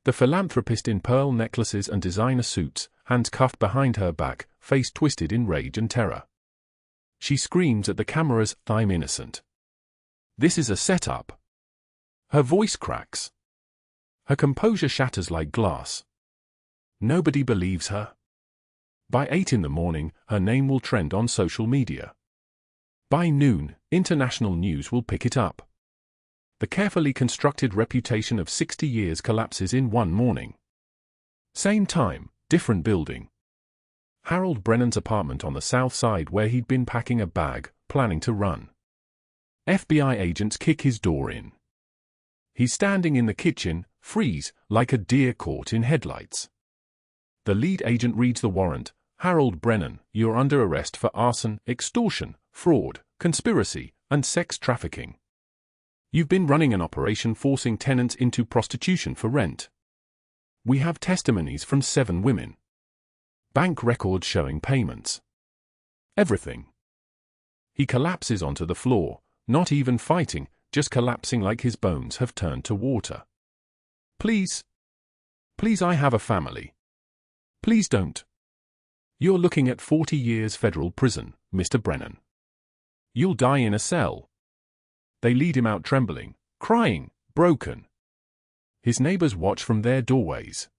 The philanthropist in pearl necklaces and designer suits, hands cuffed behind her back, face twisted in rage and terror. She screams at the cameras, "I'm innocent. This is a setup." Her voice cracks. Her composure shatters like glass. Nobody believes her. By 8 in the morning, her name will trend on social media. By noon, international news will pick it up. The carefully constructed reputation of 60 years collapses in one morning. Same time, different building. Harold Brennan's apartment on the South Side where he'd been packing a bag, planning to run. FBI agents kick his door in. He's standing in the kitchen, freeze, like a deer caught in headlights. The lead agent reads the warrant. Harold Brennan, you're under arrest for arson, extortion, fraud, conspiracy, and sex trafficking. You've been running an operation forcing tenants into prostitution for rent. We have testimonies from 7 women. Bank records showing payments. Everything. He collapses onto the floor, not even fighting, just collapsing like his bones have turned to water. Please. Please, I have a family. Please don't. You're looking at 40 years federal prison, Mr. Brennan. You'll die in a cell. They lead him out trembling, crying, broken. His neighbors watch from their doorways.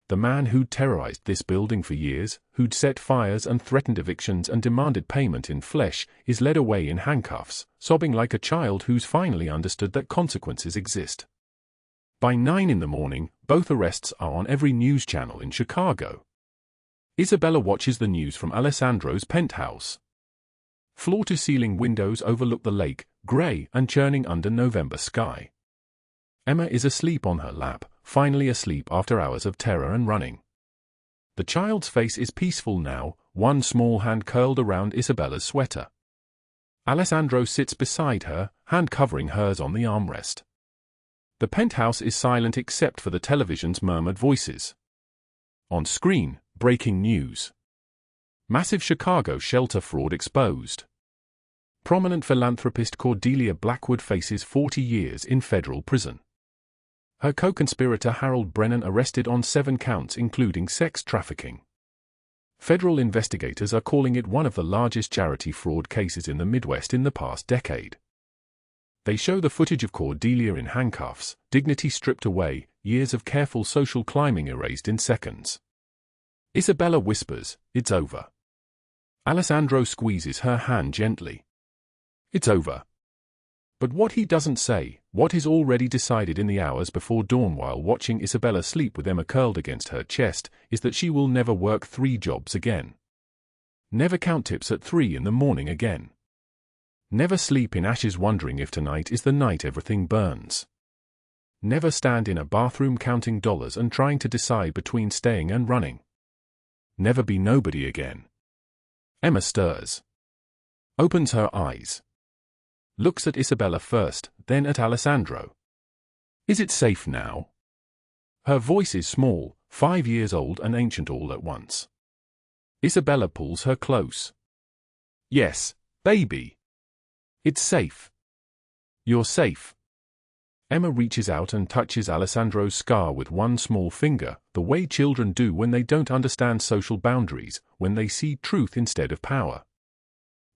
The man who'd terrorized this building for years, who'd set fires and threatened evictions and demanded payment in flesh, is led away in handcuffs, sobbing like a child who's finally understood that consequences exist. By 9 in the morning, both arrests are on every news channel in Chicago. Isabella watches the news from Alessandro's penthouse. Floor-to-ceiling windows overlook the lake, gray and churning under November sky. Emma is asleep on her lap, finally asleep after hours of terror and running. The child's face is peaceful now, one small hand curled around Isabella's sweater. Alessandro sits beside her, hand covering hers on the armrest. The penthouse is silent except for the television's murmured voices. On screen, breaking news. Massive Chicago shelter fraud exposed. Prominent philanthropist Cordelia Blackwood faces 40 years in federal prison. Her co-conspirator Harold Brennan arrested on 7 counts including sex trafficking. Federal investigators are calling it one of the largest charity fraud cases in the Midwest in the past decade. They show the footage of Cordelia in handcuffs, dignity stripped away, years of careful social climbing erased in seconds. Isabella whispers, "It's over." Alessandro squeezes her hand gently. It's over. But what he doesn't say, what is already decided in the hours before dawn while watching Isabella sleep with Emma curled against her chest, is that she will never work 3 jobs again. Never count tips at 3 in the morning again. Never sleep in ashes wondering if tonight is the night everything burns. Never stand in a bathroom counting dollars and trying to decide between staying and running. Never be nobody again. Emma stirs. Opens her eyes. Looks at Isabella first, then at Alessandro. Is it safe now? Her voice is small, 5 years old and ancient all at once. Isabella pulls her close. Yes, baby. It's safe. You're safe. Emma reaches out and touches Alessandro's scar with one small finger, the way children do when they don't understand social boundaries, when they see truth instead of power.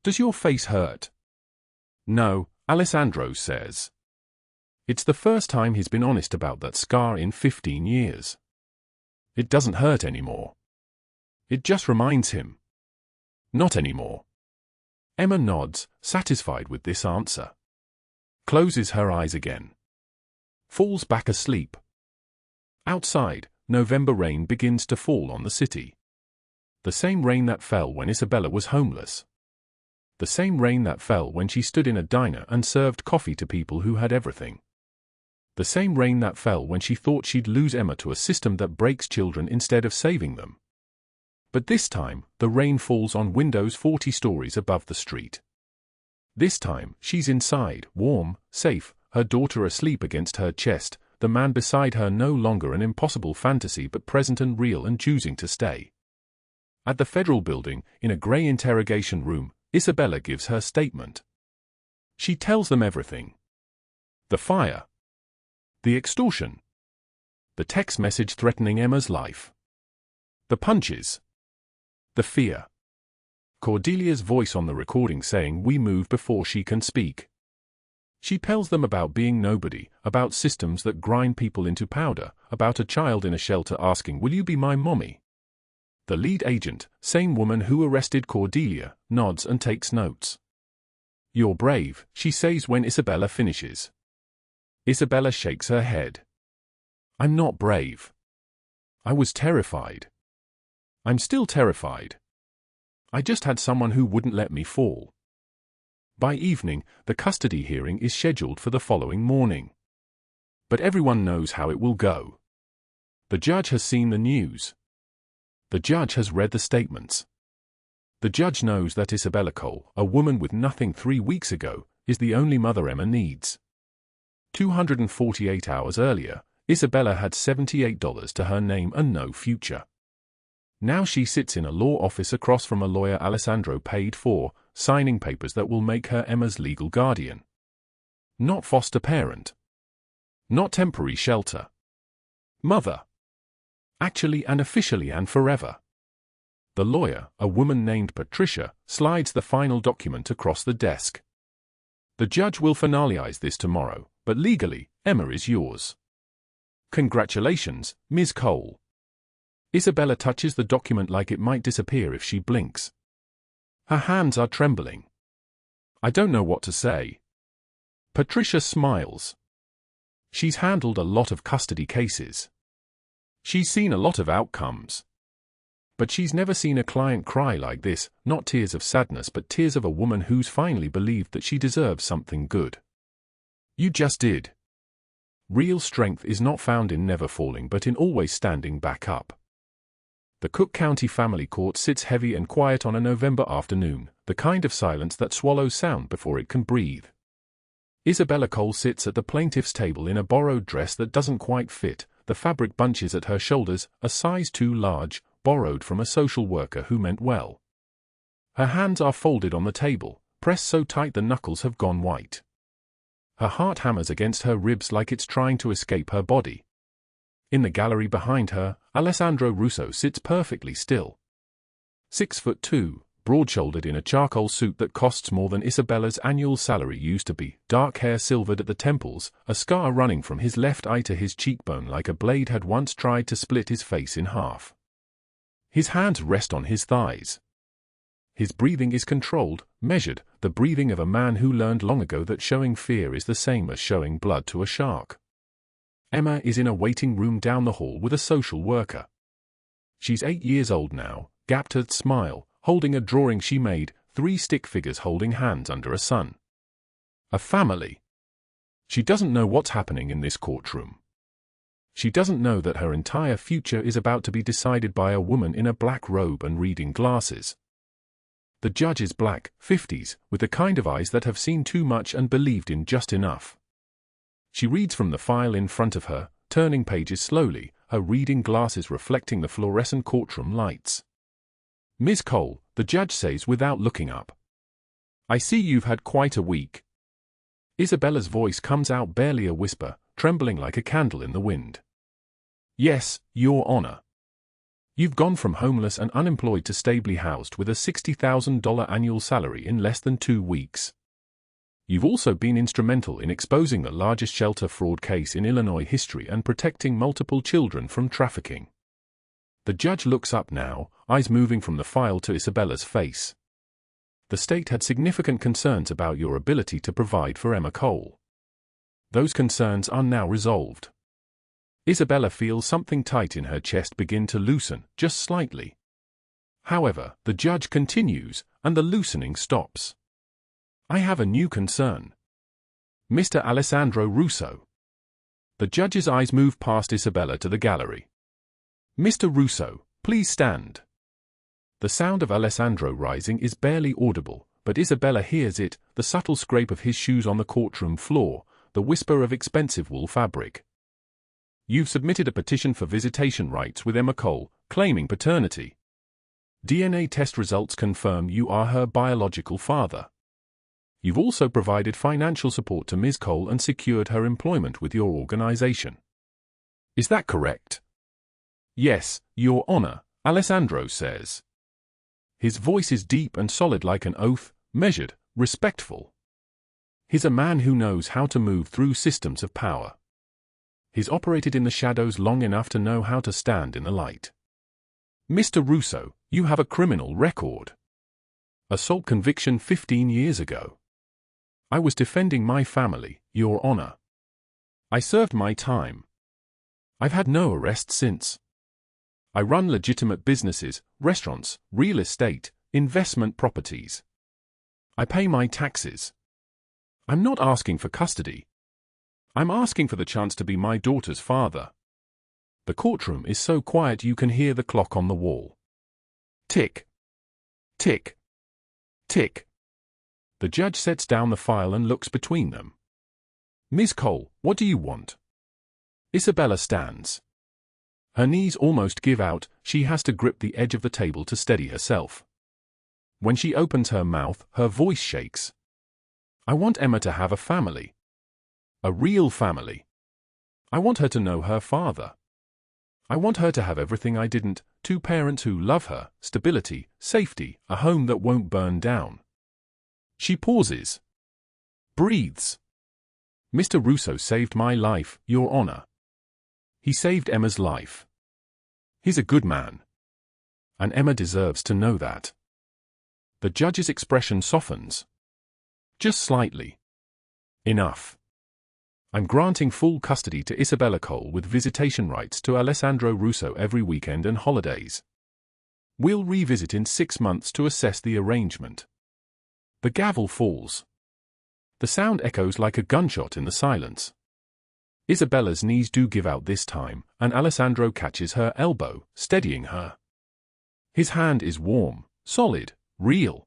Does your face hurt? No, Alessandro says. It's the first time he's been honest about that scar in 15 years. It doesn't hurt anymore. It just reminds him. Not anymore. Emma nods, satisfied with this answer. Closes her eyes again. Falls back asleep. Outside, November rain begins to fall on the city. The same rain that fell when Isabella was homeless. The same rain that fell when she stood in a diner and served coffee to people who had everything. The same rain that fell when she thought she'd lose Emma to a system that breaks children instead of saving them. But this time, the rain falls on windows 40 stories above the street. This time, she's inside, warm, safe, her daughter asleep against her chest, the man beside her no longer an impossible fantasy but present and real and choosing to stay. At the federal building, in a grey interrogation room, Isabella gives her statement. She tells them everything. The fire. The extortion. The text message threatening Emma's life. The punches. The fear. Cordelia's voice on the recording saying we move before she can speak. She tells them about being nobody, about systems that grind people into powder, about a child in a shelter asking, "Will you be my mommy?" The lead agent, same woman who arrested Cordelia, nods and takes notes. "You're brave," she says when Isabella finishes. Isabella shakes her head. "I'm not brave. I was terrified. I'm still terrified. I just had someone who wouldn't let me fall." By evening, the custody hearing is scheduled for the following morning. But everyone knows how it will go. The judge has seen the news. The judge has read the statements. The judge knows that Isabella Cole, a woman with nothing 3 weeks ago, is the only mother Emma needs. 248 hours earlier, Isabella had $78 to her name and no future. Now she sits in a law office across from a lawyer Alessandro paid for, signing papers that will make her Emma's legal guardian. Not foster parent. Not temporary shelter. Mother. Actually and officially and forever. The lawyer, a woman named Patricia, slides the final document across the desk. The judge will finalize this tomorrow, but legally, Emma is yours. Congratulations, Ms. Cole. Isabella touches the document like it might disappear if she blinks. Her hands are trembling. I don't know what to say. Patricia smiles. She's handled a lot of custody cases. She's seen a lot of outcomes. But she's never seen a client cry like this, not tears of sadness but tears of a woman who's finally believed that she deserves something good. You just did. Real strength is not found in never falling but in always standing back up. The Cook County Family Court sits heavy and quiet on a November afternoon, the kind of silence that swallows sound before it can breathe. Isabella Cole sits at the plaintiff's table in a borrowed dress that doesn't quite fit, the fabric bunches at her shoulders, a size too large, borrowed from a social worker who meant well. Her hands are folded on the table, pressed so tight the knuckles have gone white. Her heart hammers against her ribs like it's trying to escape her body. In the gallery behind her, Alessandro Russo sits perfectly still. 6'2", broad-shouldered in a charcoal suit that costs more than Isabella's annual salary used to be, dark hair silvered at the temples, a scar running from his left eye to his cheekbone like a blade had once tried to split his face in half. His hands rest on his thighs. His breathing is controlled, measured, the breathing of a man who learned long ago that showing fear is the same as showing blood to a shark. Emma is in a waiting room down the hall with a social worker. She's 8 years old now, gap-toothed smile, holding a drawing she made, 3 stick figures holding hands under a sun. A family. She doesn't know what's happening in this courtroom. She doesn't know that her entire future is about to be decided by a woman in a black robe and reading glasses. The judge is black, 50s, with the kind of eyes that have seen too much and believed in just enough. She reads from the file in front of her, turning pages slowly, her reading glasses reflecting the fluorescent courtroom lights. Ms. Cole, the judge says without looking up. I see you've had quite a week. Isabella's voice comes out barely a whisper, trembling like a candle in the wind. Yes, Your Honor. You've gone from homeless and unemployed to stably housed with a $60,000 annual salary in less than 2 weeks. You've also been instrumental in exposing the largest shelter fraud case in Illinois history and protecting multiple children from trafficking. The judge looks up now, eyes moving from the file to Isabella's face. The state had significant concerns about your ability to provide for Emma Cole. Those concerns are now resolved. Isabella feels something tight in her chest begin to loosen, just slightly. However, the judge continues, and the loosening stops. I have a new concern. Mr. Alessandro Russo. The judge's eyes move past Isabella to the gallery. Mr. Russo, please stand. The sound of Alessandro rising is barely audible, but Isabella hears it, the subtle scrape of his shoes on the courtroom floor, the whisper of expensive wool fabric. You've submitted a petition for visitation rights with Emma Cole, claiming paternity. DNA test results confirm you are her biological father. You've also provided financial support to Ms. Cole and secured her employment with your organization. Is that correct? Yes, Your Honor, Alessandro says. His voice is deep and solid like an oath, measured, respectful. He's a man who knows how to move through systems of power. He's operated in the shadows long enough to know how to stand in the light. Mr. Russo, you have a criminal record. Assault conviction 15 years ago. I was defending my family, Your Honor. I served my time. I've had no arrests since. I run legitimate businesses, restaurants, real estate, investment properties. I pay my taxes. I'm not asking for custody. I'm asking for the chance to be my daughter's father. The courtroom is so quiet you can hear the clock on the wall. Tick. Tick. Tick. The judge sets down the file and looks between them. Ms. Cole, what do you want? Isabella stands. Her knees almost give out, she has to grip the edge of the table to steady herself. When she opens her mouth, her voice shakes. I want Emma to have a family. A real family. I want her to know her father. I want her to have everything I didn't, 2 parents who love her, stability, safety, a home that won't burn down. She pauses. Breathes. Mr. Russo saved my life, Your Honor. He saved Emma's life. He's a good man. And Emma deserves to know that. The judge's expression softens. Just slightly. Enough. I'm granting full custody to Isabella Cole with visitation rights to Alessandro Russo every weekend and holidays. We'll revisit in 6 months to assess the arrangement. The gavel falls. The sound echoes like a gunshot in the silence. Isabella's knees do give out this time, and Alessandro catches her elbow, steadying her. His hand is warm, solid, real.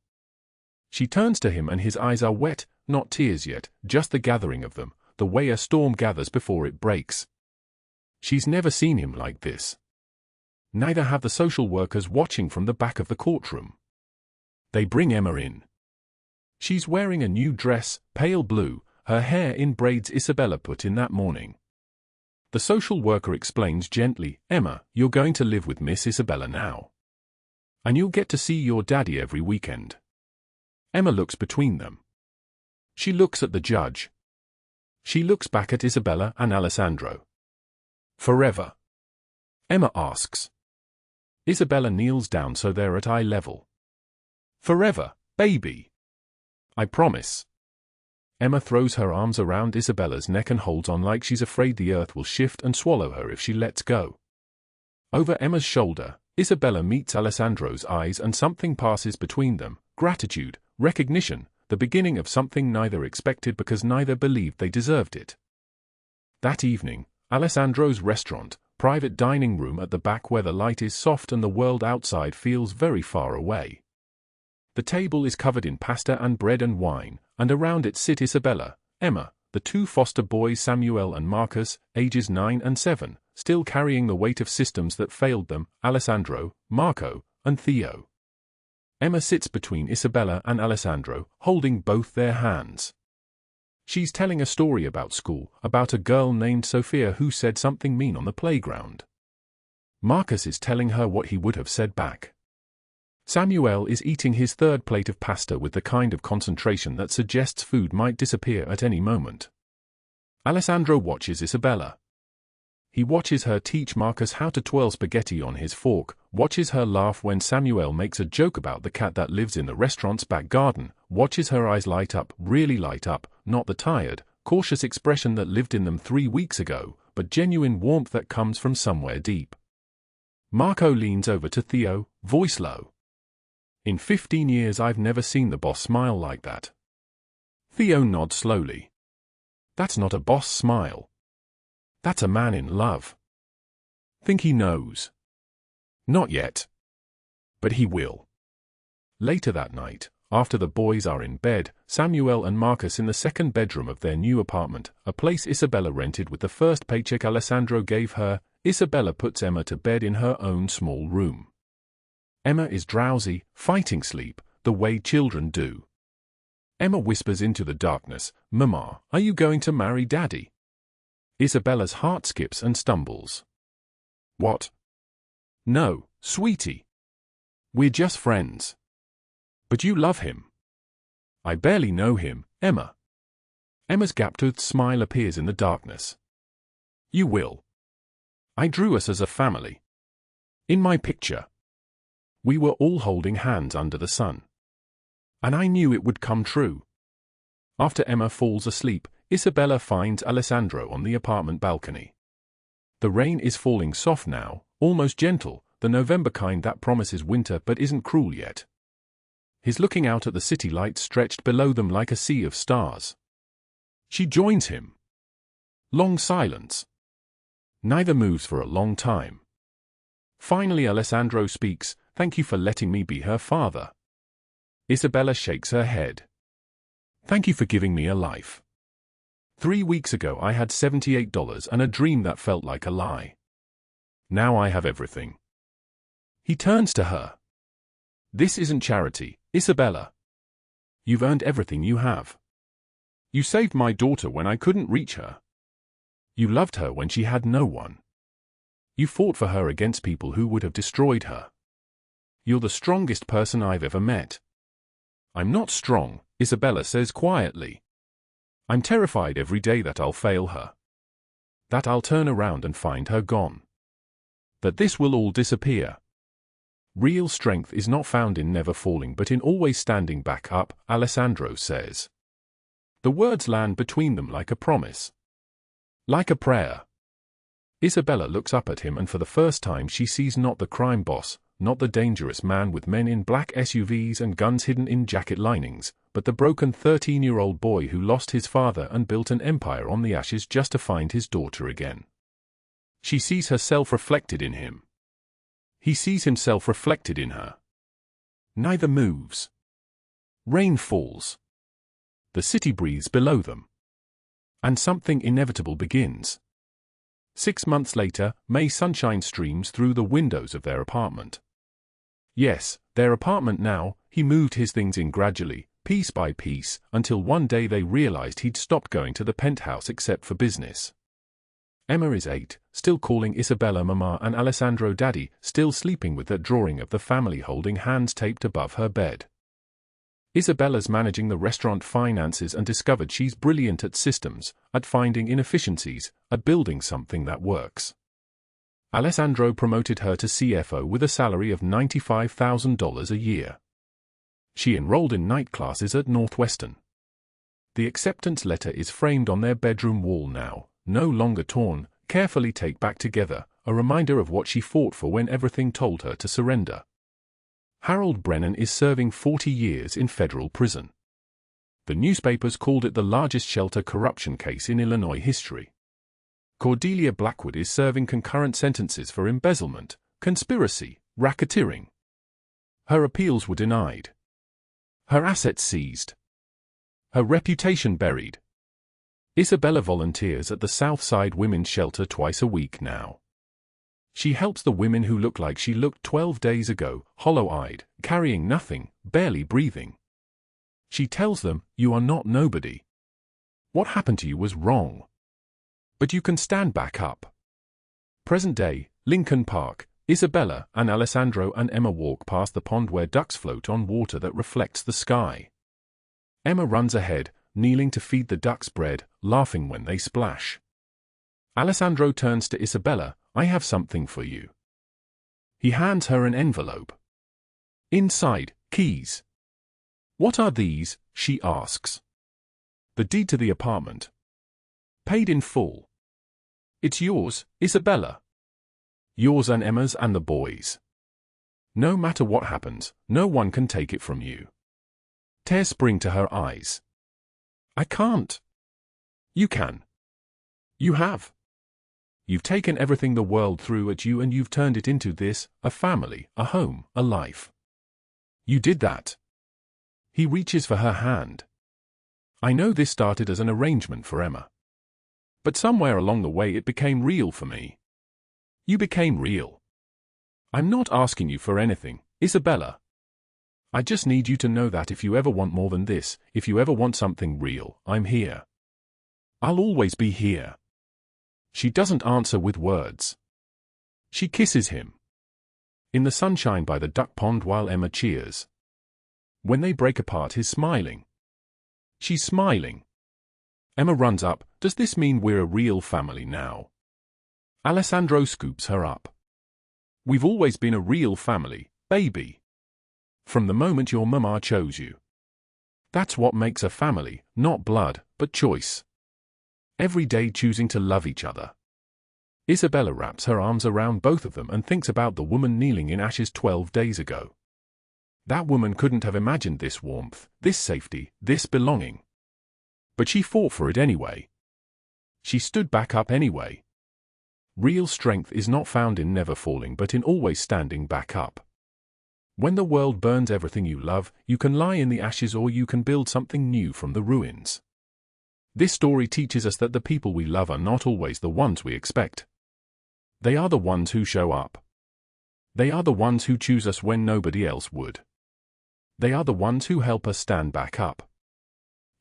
She turns to him and his eyes are wet, not tears yet, just the gathering of them, the way a storm gathers before it breaks. She's never seen him like this. Neither have the social workers watching from the back of the courtroom. They bring Emma in. She's wearing a new dress, pale blue, her hair in braids Isabella put in that morning. The social worker explains gently, Emma, you're going to live with Miss Isabella now. And you'll get to see your daddy every weekend. Emma looks between them. She looks at the judge. She looks back at Isabella and Alessandro. Forever? Emma asks. Isabella kneels down so they're at eye level. Forever, baby. I promise. Emma throws her arms around Isabella's neck and holds on like she's afraid the earth will shift and swallow her if she lets go. Over Emma's shoulder, Isabella meets Alessandro's eyes and something passes between them, gratitude, recognition, the beginning of something neither expected because neither believed they deserved it. That evening, Alessandro's restaurant, private dining room at the back where the light is soft and the world outside feels very far away. The table is covered in pasta and bread and wine, and around it sit Isabella, Emma, the 2 foster boys Samuel and Marcus, ages 9 and 7, still carrying the weight of systems that failed them, Alessandro, Marco, and Theo. Emma sits between Isabella and Alessandro, holding both their hands. She's telling a story about school, about a girl named Sophia who said something mean on the playground. Marcus is telling her what he would have said back. Samuel is eating his 3rd plate of pasta with the kind of concentration that suggests food might disappear at any moment. Alessandro watches Isabella. He watches her teach Marcus how to twirl spaghetti on his fork, watches her laugh when Samuel makes a joke about the cat that lives in the restaurant's back garden, watches her eyes light up, really light up, not the tired, cautious expression that lived in them 3 weeks ago, but genuine warmth that comes from somewhere deep. Marco leans over to Theo, voice low. In 15 years I've never seen the boss smile like that. Theo nods slowly. That's not a boss smile. That's a man in love. Think he knows? Not yet. But he will. Later that night, after the boys are in bed, Samuel and Marcus in the second bedroom of their new apartment, a place Isabella rented with the first paycheck Alessandro gave her, Isabella puts Emma to bed in her own small room. Emma is drowsy, fighting sleep, the way children do. Emma whispers into the darkness, "Mama, are you going to marry Daddy?" Isabella's heart skips and stumbles. What? No, sweetie. We're just friends. But you love him. I barely know him, Emma. Emma's gap-toothed smile appears in the darkness. You will. I drew us as a family. In my picture. We were all holding hands under the sun. And I knew it would come true. After Emma falls asleep, Isabella finds Alessandro on the apartment balcony. The rain is falling soft now, almost gentle, the November kind that promises winter but isn't cruel yet. He's looking out at the city lights stretched below them like a sea of stars. She joins him. Long silence. Neither moves for a long time. Finally Alessandro speaks, "Thank you for letting me be her father." Isabella shakes her head. "Thank you for giving me a life. 3 weeks ago I had $78 and a dream that felt like a lie. Now I have everything." He turns to her. "This isn't charity, Isabella. You've earned everything you have. You saved my daughter when I couldn't reach her. You loved her when she had no one. You fought for her against people who would have destroyed her. You're the strongest person I've ever met." "I'm not strong," Isabella says quietly. "I'm terrified every day that I'll fail her. That I'll turn around and find her gone. That this will all disappear. Real strength is not found in never falling but in always standing back up," Alessandro says. The words land between them like a promise. Like a prayer. Isabella looks up at him and for the first time she sees not the crime boss, not the dangerous man with men in black SUVs and guns hidden in jacket linings, but the broken 13-year-old boy who lost his father and built an empire on the ashes just to find his daughter again. She sees herself reflected in him. He sees himself reflected in her. Neither moves. Rain falls. The city breathes below them. And something inevitable begins. 6 months later, May sunshine streams through the windows of their apartment. Yes, their apartment now. He moved his things in gradually, piece by piece, until one day they realized he'd stopped going to the penthouse except for business. Emma is 8, still calling Isabella Mama and Alessandro Daddy, still sleeping with that drawing of the family holding hands taped above her bed. Isabella's managing the restaurant finances and discovered she's brilliant at systems, at finding inefficiencies, at building something that works. Alessandro promoted her to CFO with a salary of $95,000 a year. She enrolled in night classes at Northwestern. The acceptance letter is framed on their bedroom wall now, no longer torn, carefully taped back together, a reminder of what she fought for when everything told her to surrender. Harold Brennan is serving 40 years in federal prison. The newspapers called it the largest shelter corruption case in Illinois history. Cordelia Blackwood is serving concurrent sentences for embezzlement, conspiracy, racketeering. Her appeals were denied. Her assets seized. Her reputation buried. Isabella volunteers at the Southside Women's Shelter twice a week now. She helps the women who look like she looked 12 days ago, hollow-eyed, carrying nothing, barely breathing. She tells them, "You are not nobody. What happened to you was wrong. But you can stand back up." Present day, Lincoln Park, Isabella and Alessandro and Emma walk past the pond where ducks float on water that reflects the sky. Emma runs ahead, kneeling to feed the ducks bread, laughing when they splash. Alessandro turns to Isabella, "I have something for you." He hands her an envelope. Inside, keys. What are these? She asks. The deed to the apartment. Paid in full. It's yours, Isabella. Yours and Emma's and the boys'. No matter what happens, no one can take it from you. Tears spring to her eyes. I can't. You can. You have. You've taken everything the world threw at you and you've turned it into this, a family, a home, a life. You did that. He reaches for her hand. I know this started as an arrangement for Emma. But somewhere along the way it became real for me. You became real. I'm not asking you for anything, Isabella. I just need you to know that if you ever want more than this, if you ever want something real, I'm here. I'll always be here. She doesn't answer with words. She kisses him. In the sunshine by the duck pond while Emma cheers. When they break apart, he's smiling. She's smiling. Emma runs up. Does this mean we're a real family now? Alessandro scoops her up. We've always been a real family, baby. From the moment your mama chose you. That's what makes a family, not blood, but choice. Every day choosing to love each other. Isabella wraps her arms around both of them and thinks about the woman kneeling in ashes 12 days ago. That woman couldn't have imagined this warmth, this safety, this belonging. But she fought for it anyway. She stood back up anyway. Real strength is not found in never falling but in always standing back up. When the world burns everything you love, you can lie in the ashes or you can build something new from the ruins. This story teaches us that the people we love are not always the ones we expect. They are the ones who show up. They are the ones who choose us when nobody else would. They are the ones who help us stand back up.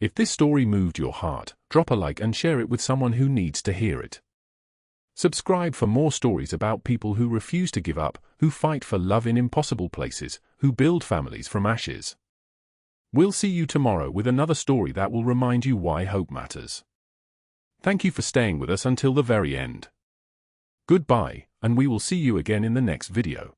If this story moved your heart, drop a like and share it with someone who needs to hear it. Subscribe for more stories about people who refuse to give up, who fight for love in impossible places, who build families from ashes. We'll see you tomorrow with another story that will remind you why hope matters. Thank you for staying with us until the very end. Goodbye, and we will see you again in the next video.